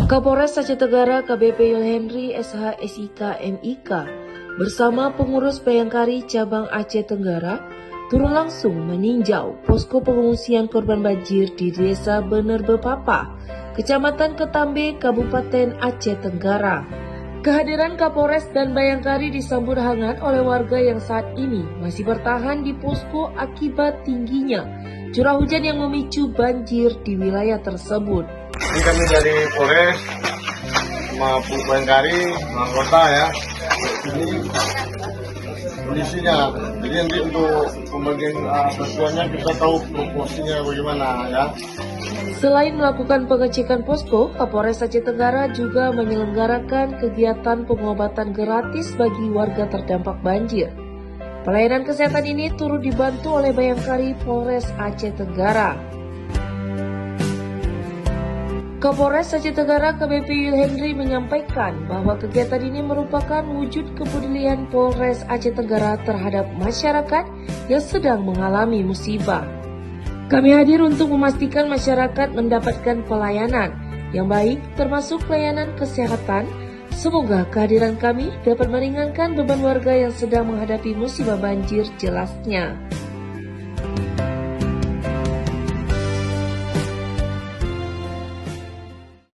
Kapolres Aceh Tenggara KBP Yulhenry SH SIK MIK bersama pengurus Bayangkari Cabang Aceh Tenggara turun langsung meninjau posko pengungsian korban banjir di Desa Bener Bepapa, Kecamatan Ketambe, Kabupaten Aceh Tenggara. Kehadiran Kapolres dan Bayangkari disambut hangat oleh warga yang saat ini masih bertahan di posko akibat tingginya curah hujan yang memicu banjir di wilayah tersebut. Ini kami dari Polres sama Bayangkari, anggota ya. Ini kondisinya. Jadi nanti untuk pembagian bantuannya kita tahu proporsinya bagaimana ya. Selain melakukan pengecekan posko, Kapolres Aceh Tenggara juga menyelenggarakan kegiatan pengobatan gratis bagi warga terdampak banjir. Pelayanan kesehatan ini turut dibantu oleh Bayangkari Polres Aceh Tenggara. Kapolres Aceh Tenggara KBP Yulhenry menyampaikan bahwa kegiatan ini merupakan wujud kepedulian Polres Aceh Tenggara terhadap masyarakat yang sedang mengalami musibah. Kami hadir untuk memastikan masyarakat mendapatkan pelayanan yang baik termasuk pelayanan kesehatan. Semoga kehadiran kami dapat meringankan beban warga yang sedang menghadapi musibah banjir, jelasnya.